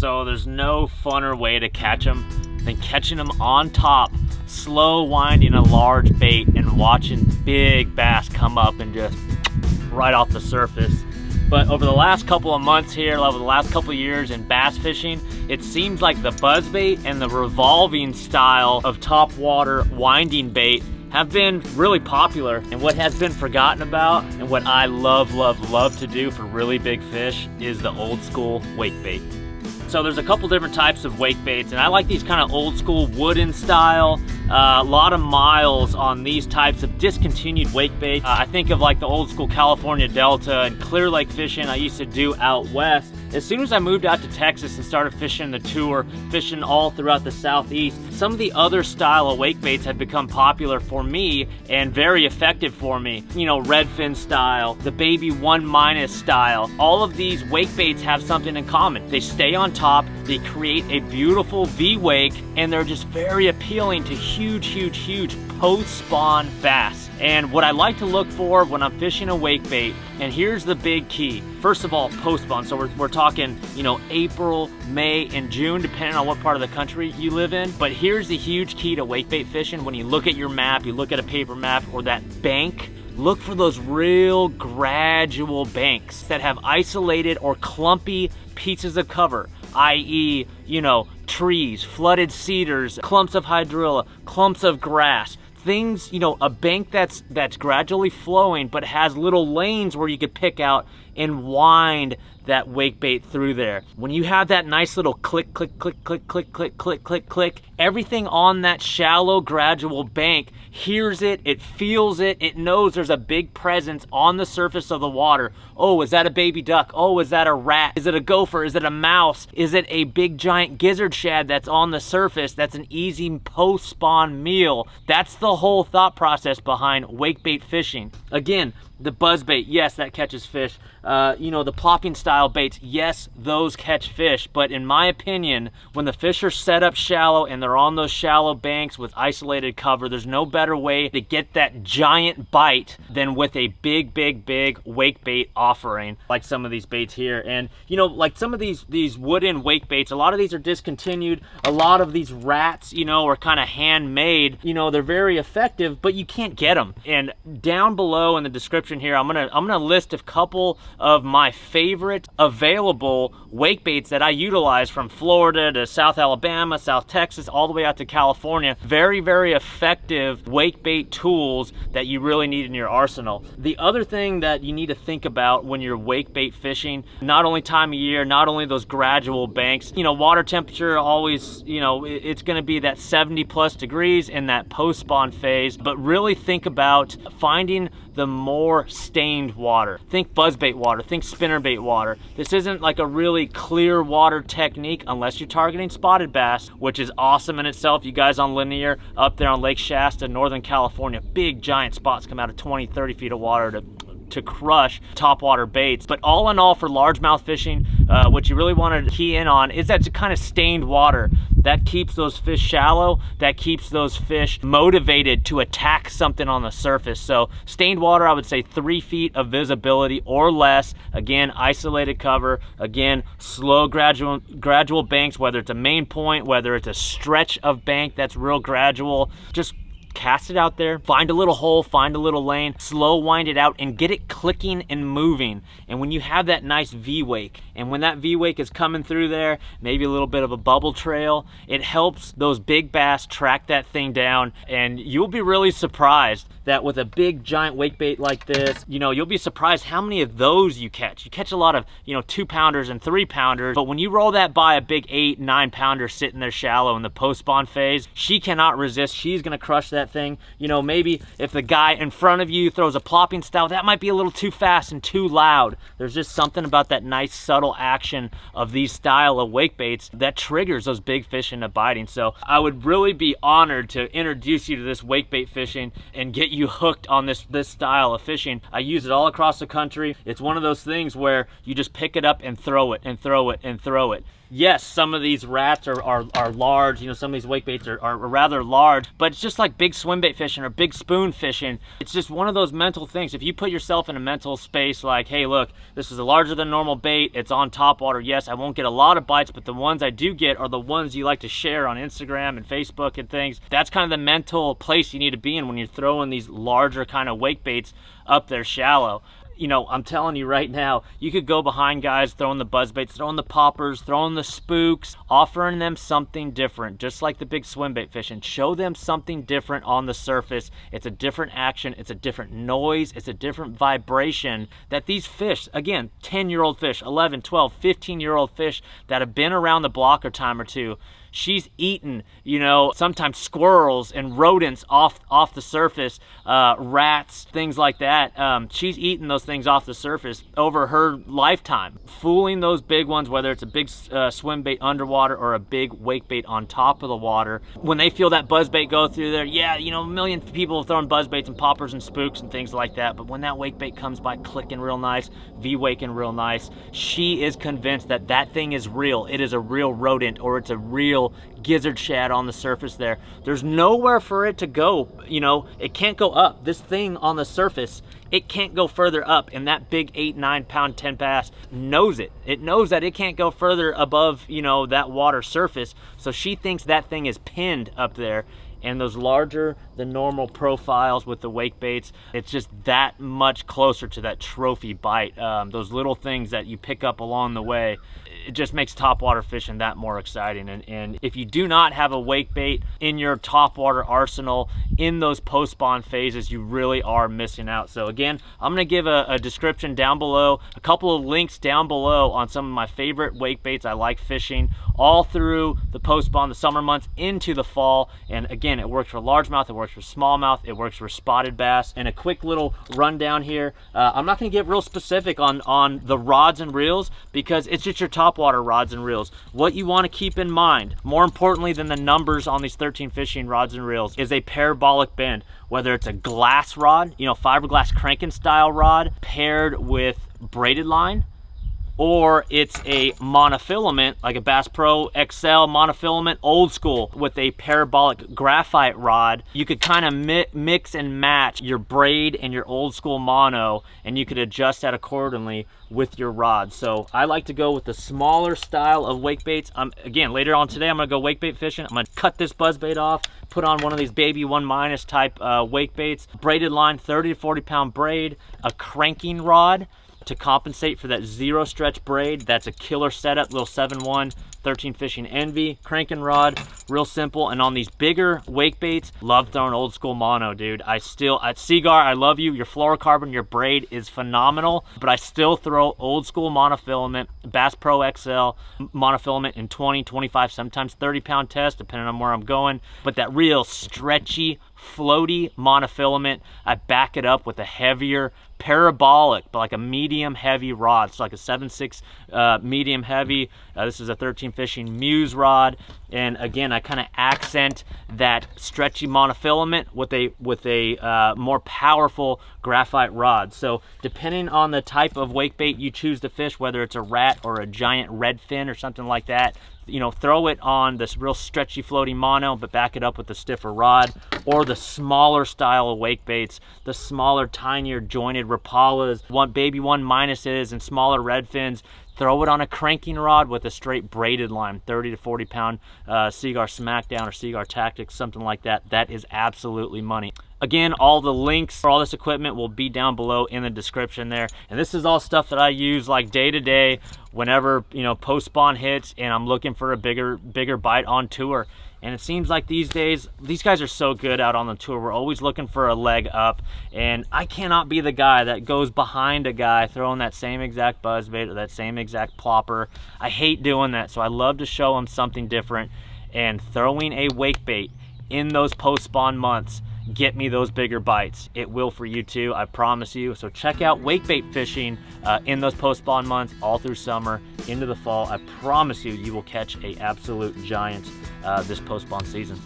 So there's no funner way to catch them than catching them on top, slow winding a large bait and watching big bass come up and just right off the surface. But over the last couple of months here, over the last couple of years in bass fishing, it seems like the buzzbait and the revolving style of top water winding bait have been really popular. And what has been forgotten about, and what I love to do for really big fish, is the old school wake bait. So there's a couple different types of wake baits, and I like these kind of old school wooden style. A lot of miles on these types of discontinued wake baits. I think of like the old school California Delta and Clear Lake fishing I used to do out west. As soon as I moved out to Texas and started fishing the tour, fishing all throughout the Southeast, some of the other style of wake baits have become popular for me and very effective for me. You know, redfin style, the baby 1- style. All of these wake baits have something in common. They stay on top, they create a beautiful V-wake, and they're just very appealing to huge post-spawn bass. And what I like to look for when I'm fishing a wake bait, and here's the big key. First of all, post-spawn. So we're talking, you know, April, May, and June, depending on what part of the country you live in. But here's the huge key to wake bait fishing. When you look at your map, you look at a paper map or that bank, look for those real gradual banks that have isolated or clumpy pieces of cover, i.e., you know, trees, flooded cedars, clumps of hydrilla, clumps of grass, things, you know, a bank that's gradually flowing but has little lanes where you could pick out and wind that wake bait through there. When you have that nice little click, click, click, click, click, click, click, click, click, everything on that shallow gradual bank hears it, it feels it, it knows there's a big presence on the surface of the water. Oh, is that a baby duck? Oh, is that a rat? Is it a gopher? Is it a mouse? Is it a big giant gizzard shad that's on the surface? That's an easy post-spawn meal. That's the whole thought process behind wake bait fishing. Again, the buzz bait, yes, that catches fish. You know, the plopping style baits, yes, those catch fish. But in my opinion, when the fish are set up shallow and they're on those shallow banks with isolated cover, there's no better way to get that giant bite than with a big wake bait offering, like some of these baits here. And you know, like some of these wooden wake baits, a lot of these are discontinued. A lot of these rats, you know, are kind of handmade. You know, they're very effective, but you can't get them. And down below in the description here, I'm gonna list a couple of my favorite available wake baits that I utilize from Florida to South Alabama, South Texas, all the way out to California. Very effective wake bait tools that you really need in your arsenal. The other thing that you need to think about when you're wake bait fishing, not only time of year, not only those gradual banks, you know, water temperature always, you know, it's gonna be that 70+ degrees in that post-spawn phase, but really think about finding the more stained water. Think buzzbait water, think spinnerbait water. This isn't like a really clear water technique unless you're targeting spotted bass, which is awesome in itself. You guys on Linear up there on Lake Shasta, Northern California, big giant spots come out of 20-30 feet of water to crush topwater baits. But all in all, for largemouth fishing, what you really want to key in on is that kind of stained water. That keeps those fish shallow, that keeps those fish motivated to attack something on the surface. So stained water, I would say 3 feet of visibility or less. Again, isolated cover. Again, slow gradual banks, whether it's a main point, whether it's a stretch of bank that's real gradual. Just cast it out there, find a little hole, find a little lane, slow wind it out and get it clicking and moving. And when you have that nice V-wake, and when that V-wake is coming through there, maybe a little bit of a bubble trail, it helps those big bass track that thing down. And you'll be really surprised that with a big giant wake bait like this, you know, you'll be surprised how many of those you catch. You catch a lot of, you know, 2-pounders and 3-pounders, but when you roll that by a big 8-9-pounder sitting there shallow in the post-spawn phase, she cannot resist. She's gonna crush that thing. You know, maybe if the guy in front of you throws a plopping style, that might be a little too fast and too loud. There's just something about that nice subtle action of these style of wake baits that triggers those big fish into biting. So I would really be honored to introduce you to this wake bait fishing and get you hooked on this style of fishing. I use it all across the country. It's one of those things where you just pick it up and throw it and throw it and throw it. yes, some of these rats are large, you know, some of these wake baits are rather large, but it's just like big swim bait fishing or big spoon fishing. It's just one of those mental things. If you put yourself in a mental space like, hey, look, this is a larger than normal bait, it's on top water, yes, I won't get a lot of bites, but the ones I do get are the ones you like to share on Instagram and Facebook and things. That's kind of the mental place you need to be in when you're throwing these larger kind of wake baits up there shallow. You know, I'm telling you right now, you could go behind guys throwing the buzz baits, throwing the poppers, throwing the spooks, offering them something different, just like the big swim bait fishing. Show them something different on the surface. It's a different action, it's a different noise, it's a different vibration that these fish, again, 10-year-old fish, 11, 12, 15-year-old fish that have been around the block a time or two, she's eaten, you know, sometimes squirrels and rodents off the surface, rats, things like that. She's eaten those things off the surface over her lifetime, fooling those big ones, whether it's a big swim bait underwater or a big wake bait on top of the water. When they feel that buzz bait go through there, yeah, you know, a million people have thrown buzz baits and poppers and spooks and things like that, but when that wake bait comes by clicking real nice, V-waking real nice, she is convinced that that thing is real. It is a real rodent, or it's a real gizzard shad on the surface there. There's nowhere for it to go, you know, it can't go up. This thing on the surface, it can't go further up, and that big 8, 9 pound 10 bass knows it. It knows that it can't go further above, you know, that water surface, so she thinks that thing is pinned up there. And those larger than normal profiles with the wake baits, it's just that much closer to that trophy bite. Those little things that you pick up along the way, it just makes topwater fishing that more exciting. And if you do not have a wake bait in your topwater arsenal in those post-spawn phases, you really are missing out. So again, I'm gonna give a description down below, a couple of links down below on some of my favorite wake baits I like fishing all through the post-spawn, the summer months into the fall. And again, it works for largemouth, it works for smallmouth, it works for spotted bass. And a quick little rundown here. I'm not gonna get real specific on the rods and reels because it's just your topwater rods and reels. What you wanna keep in mind, more importantly than the numbers on these 13 fishing rods and reels, is a parabolic bend. Whether it's a glass rod, you know, fiberglass cranking style rod paired with braided line, or it's a monofilament like a Bass Pro XL monofilament old school with a parabolic graphite rod. You could kind of mix and match your braid and your old school mono, and you could adjust that accordingly with your rod. So I like to go with the smaller style of wake baits. Again, later on today, I'm gonna go wake bait fishing. I'm gonna cut this buzz bait off, put on one of these baby 1- type wake baits, braided line, 30 to 40 pound braid, a cranking rod to compensate for that zero stretch braid. That's a killer setup, little 7-1 13 fishing envy, cranking rod, real simple. And on these bigger wake baits, love throwing old school mono, dude. At Seagar, I love you. Your fluorocarbon, your braid is phenomenal, but I still throw old school monofilament, Bass Pro XL monofilament in 20, 25, sometimes 30 pound test, depending on where I'm going. But that real stretchy, floaty monofilament, I back it up with a heavier parabolic, but like a medium heavy rod. So like a 7.6 medium heavy. This is a 13 fishing Muse rod. And again, I kind of accent that stretchy monofilament with a more powerful graphite rod. So depending on the type of wake bait you choose to fish, whether it's a rat or a giant redfin or something like that, you know, throw it on this real stretchy floaty mono, but back it up with a stiffer rod, or the smaller style of wake baits, the smaller, tinier jointed Rapalas, baby 1-is and smaller redfins. Throw it on a cranking rod with a straight braided line, 30 to 40 pound Seagar Smackdown or Seagar Tactics, something like that. That is absolutely money. Again, all the links for all this equipment will be down below in the description there. And this is all stuff that I use like day to day whenever, you know, post spawn hits and I'm looking for a bigger bite on tour. And it seems like these days, these guys are so good out on the tour. We're always looking for a leg up. And I cannot be the guy that goes behind a guy throwing that same exact buzzbait or that same exact plopper. I hate doing that. So I love to show them something different. And throwing a wake bait in those post-spawn months get me those bigger bites. It will for you too, I promise you. So check out wake bait fishing in those post-spawn months all through summer into the fall. I promise you, you will catch a absolute giant this post-spawn season.